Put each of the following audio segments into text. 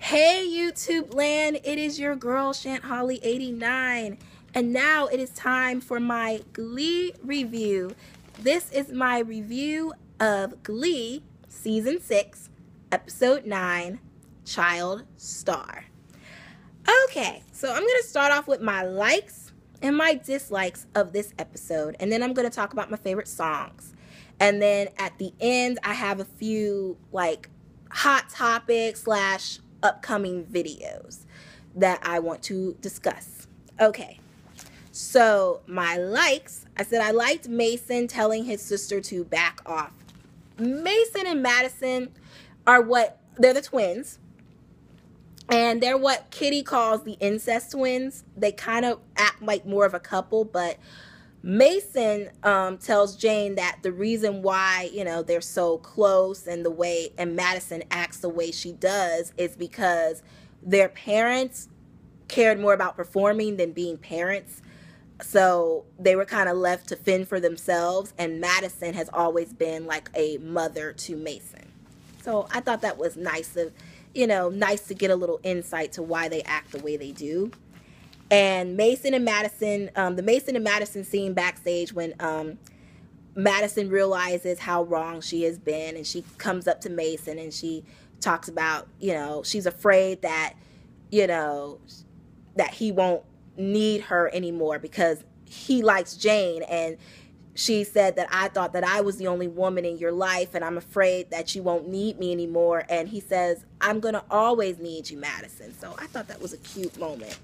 Hey YouTube land, it is your girl Shantholly89, and now it is time for my Glee review. This is my review of Glee Season 6, Episode 9, Child Star. Okay, so I'm going to start off with my likes and my dislikes of this episode, and then I'm going to talk about my favorite songs. And then at the end, I have a few like hot topics / upcoming videos that I want to discuss. Okay, so my likes, I said I liked Mason telling his sister to back off. Mason and Madison they're the twins, and they're what Kitty calls the incest twins. They kind of act like more of a couple, but Mason tells Jane that the reason why, they're so close and Madison acts the way she does is because their parents cared more about performing than being parents. So they were kind of left to fend for themselves, and Madison has always been like a mother to Mason. So I thought that was nice to get a little insight to why they act the way they do. And Mason and Madison, the Mason and Madison scene backstage when Madison realizes how wrong she has been, and she comes up to Mason and she talks about, she's afraid that, that he won't need her anymore because he likes Jane. And she said that I thought that I was the only woman in your life, and I'm afraid that you won't need me anymore. And he says, I'm going to always need you, Madison. So I thought that was a cute moment.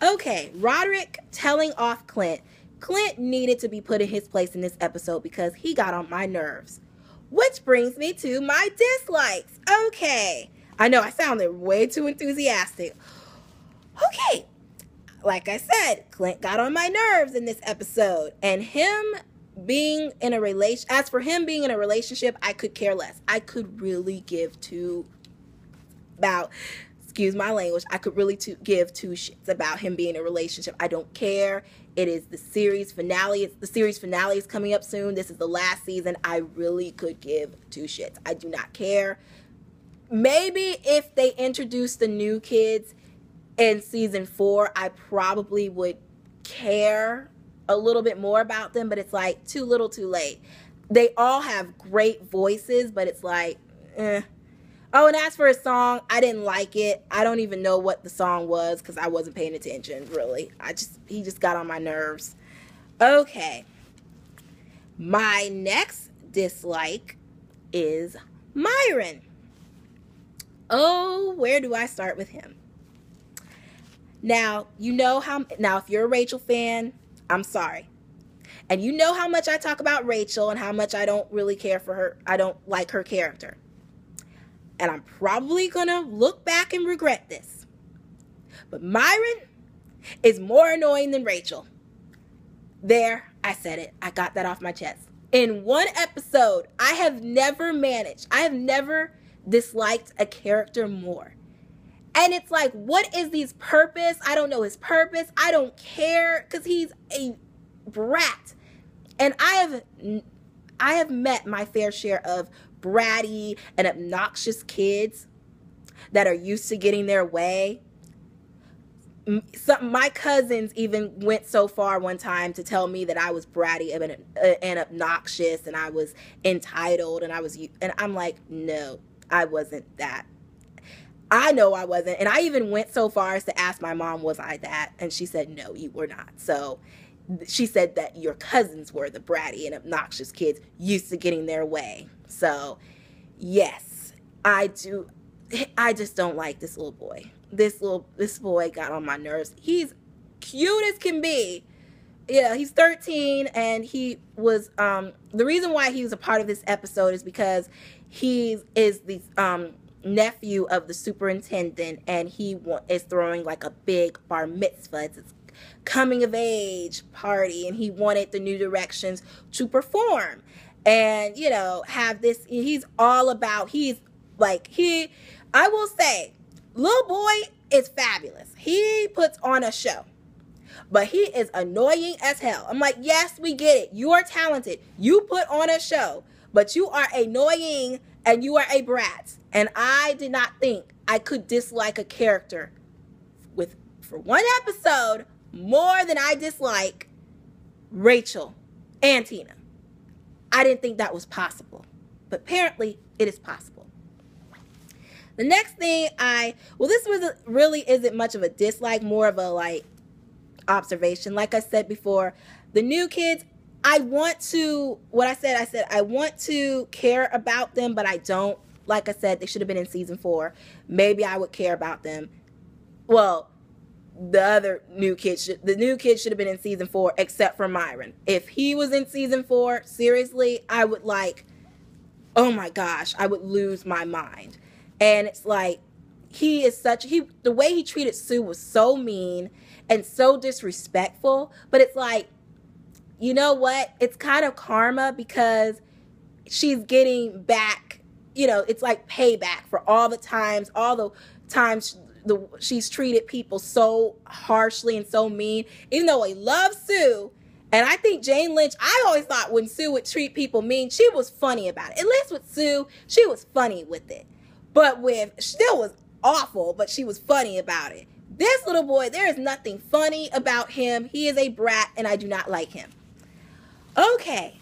Okay, Roderick telling off Clint. Clint needed to be put in his place in this episode because he got on my nerves. Which brings me to my dislikes. Okay, I know I sounded way too enthusiastic. Okay, like I said, Clint got on my nerves in this episode. And him being in a relationship, I could care less. I could really give excuse my language, I could really give two shits about him being in a relationship. I don't care. It is the series finale. The series finale is coming up soon. This is the last season. I really could give two shits. I do not care. Maybe if they introduce the new kids in season 4, I probably would care a little bit more about them, but it's like too little too late. They all have great voices, but it's like, Oh, and as for his song, I didn't like it. I don't even know what the song was because I wasn't paying attention, really. He just got on my nerves. Okay. My next dislike is Myron. Oh, where do I start with him? Now, if you're a Rachel fan, I'm sorry. And you know how much I talk about Rachel and how much I don't really care for her. I don't like her character. And I'm probably going to look back and regret this. But Myron is more annoying than Rachel. There, I said it. I got that off my chest. In one episode, I have never disliked a character more. And it's like, what is his purpose? I don't know his purpose. I don't care because he's a brat. And I have met my fair share of bratty and obnoxious kids that are used to getting their way. My cousins even went so far one time to tell me that I was bratty and obnoxious, and I was entitled, and I'm like, no, I wasn't that. I know I wasn't. And I even went so far as to ask my mom, was I that? And she said, no, you were not. So she said that your cousins were the bratty and obnoxious kids used to getting their way. So, yes, I do. I just don't like this little boy. This boy got on my nerves. He's cute as can be. Yeah, he's 13, and he was, the reason why he was a part of this episode is because he is the nephew of the superintendent, and he is throwing like a big bar mitzvah. It's coming of age party, and he wanted the New Directions to perform and have this. I will say, little boy is fabulous. He puts on a show, but he is annoying as hell. I'm like, yes, we get it, you are talented, you put on a show, but you are annoying and you are a brat. And I did not think I could dislike a character for one episode more than I dislike Rachel and Tina. I didn't think that was possible, but apparently it is possible. The next thing this really isn't much of a dislike, more of a like observation. Like I said before, the new kids, I want to care about them, but I don't. Like I said, they should have been in season 4. Maybe I would care about them. Well, the new kid should have been in season 4, except for Myron. If he was in season 4, seriously, I would oh my gosh, I would lose my mind. And it's like, the way he treated Sue was so mean and so disrespectful. But it's like, you know what? It's kind of karma, because she's getting back, it's like payback for all the times she's treated people so harshly and so mean. Even though I love Sue, and I think Jane Lynch, I always thought when Sue would treat people mean, she was funny about it. At least with Sue, she was funny with it. But still was awful, but she was funny about it. This little boy, there is nothing funny about him. He is a brat, and I do not like him. Okay.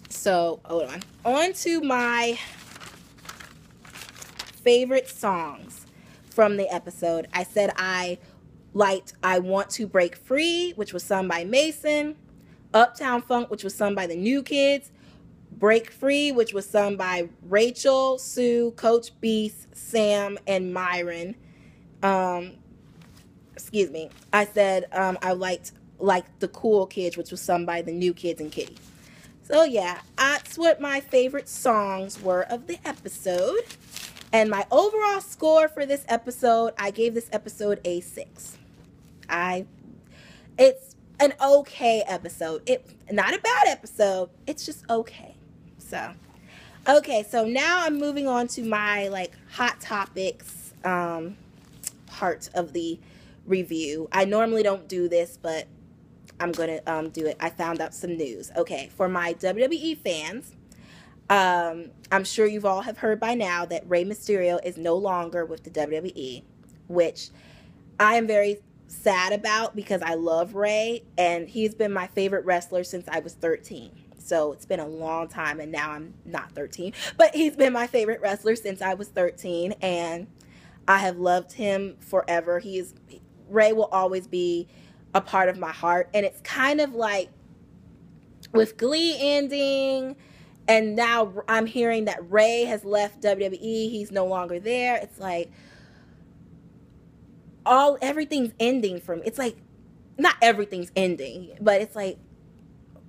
So, hold on. On to my favorite songs from the episode. I said I liked I Want to Break Free, which was sung by Mason. Uptown Funk, which was sung by the New Kids. Break Free, which was sung by Rachel, Sue, Coach Beast, Sam, and Myron. Excuse me. I said I liked The Cool Kids, which was sung by the New Kids and Kitty. So yeah, that's what my favorite songs were of the episode. And my overall score for this episode, I gave this episode a 6. It's an okay episode. It's not a bad episode. It's just okay. So now I'm moving on to my hot topics part of the review. I normally don't do this, but I'm gonna do it. I found out some news. Okay, for my WWE fans, I'm sure you've all have heard by now that Rey Mysterio is no longer with the WWE, which I am very sad about, because I love Rey, and he's been my favorite wrestler since I was 13. So it's been a long time, and now I'm not 13, but he's been my favorite wrestler since I was 13, and I have loved him forever. Rey will always be a part of my heart. And it's kind of like with Glee ending, and now I'm hearing that Rey has left WWE, he's no longer there. It's like everything's ending for me. It's like, not everything's ending, but it's like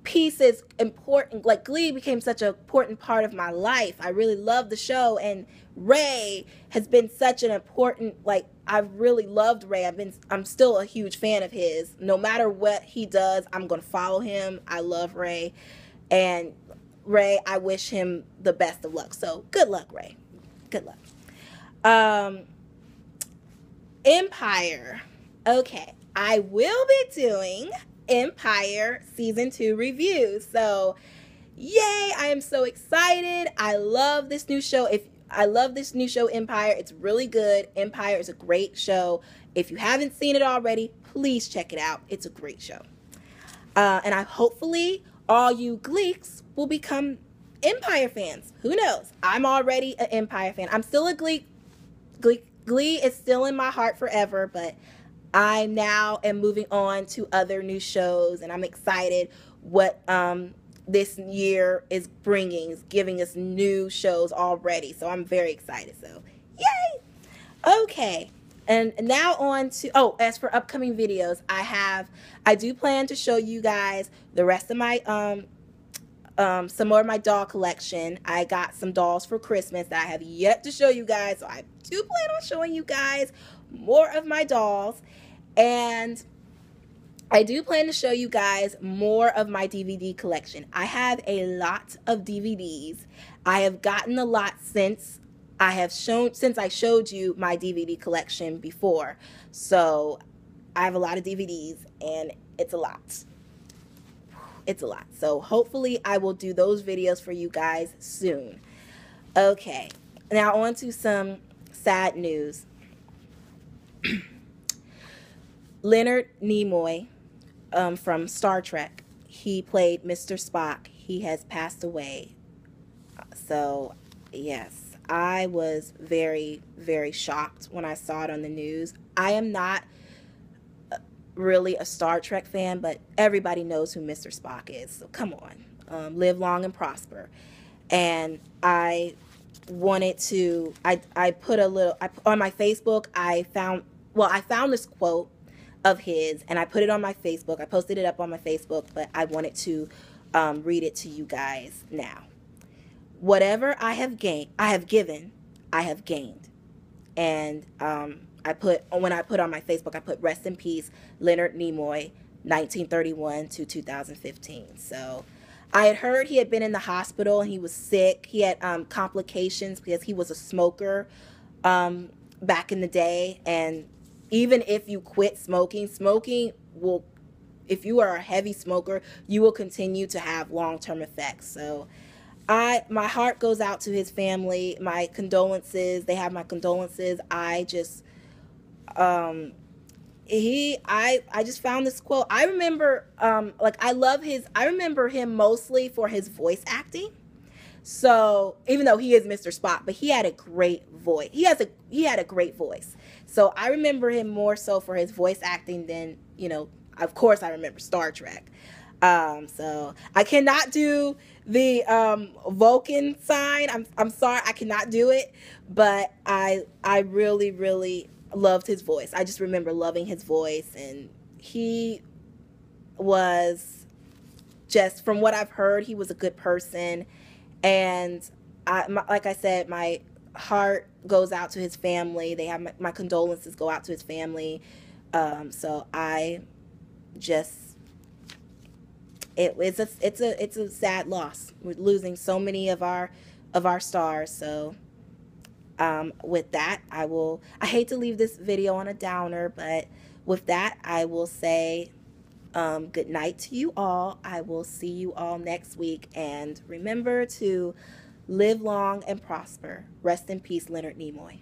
pieces important. Like Glee became such an important part of my life. I really love the show, and Rey has been such an important, I've really loved Rey. I'm still a huge fan of his. No matter what he does, I'm going to follow him. I love Rey. And Rey, I wish him the best of luck. So good luck, Rey. Good luck. Empire. Okay, I will be doing Empire Season 2 reviews. So, yay, I am so excited. I love this new show. Empire. It's really good. Empire is a great show. If you haven't seen it already, please check it out. It's a great show. And hopefully all you Gleeks will become Empire fans. Who knows? I'm already an Empire fan. I'm still a Glee. Glee is still in my heart forever, but I now am moving on to other new shows, and I'm excited what this year is bringing, is giving us new shows already. So I'm very excited. So yay! Okay, and now on to as for upcoming videos, I do plan to show you guys the rest of my some more of my doll collection. I got some dolls for Christmas that I have yet to show you guys, so I do plan on showing you guys more of my dolls. And I do plan to show you guys more of my DVD collection. I have a lot of DVDs. I have gotten a lot since I showed you my DVD collection before. So I have a lot of DVDs, and it's a lot. It's a lot. So hopefully I will do those videos for you guys soon. Okay, now on to some sad news. Leonard Nimoy, from Star Trek, he played Mr. Spock. He has passed away. So, yes, I was very, very shocked when I saw it on the news. I am not really a Star Trek fan, but everybody knows who Mr. Spock is. So come on, live long and prosper. And I wanted to. I put a little on my Facebook. I found this quote of his, and I put it on my Facebook. I posted it up on my Facebook, but I wanted to read it to you guys now. Whatever I have gained, I have given, I have gained. And when I put on my Facebook, I put rest in peace, Leonard Nimoy, 1931 to 2015. So I had heard he had been in the hospital and he was sick. He had complications because he was a smoker back in the day. And even if you quit smoking, smoking will, if you are a heavy smoker, you will continue to have long-term effects. So my heart goes out to his family. My condolences. They have my condolences. I just I just found this quote. I remember I remember him mostly for his voice acting. So even though he is Mr. Spock, but he had a great voice. He had a great voice. So I remember him more so for his voice acting than, of course I remember Star Trek. So I cannot do the Vulcan sign. I'm sorry, I cannot do it, but I really, really loved his voice. I just remember loving his voice, and he was just, from what I've heard, he was a good person. And like I said, my heart goes out to his family. They have my condolences go out to his family. So I just, it's a sad loss. We're losing so many of our stars. So with that, I hate to leave this video on a downer, but with that, I will say good night to you all. I will see you all next week, and remember to live long and prosper. Rest in peace, Leonard Nimoy.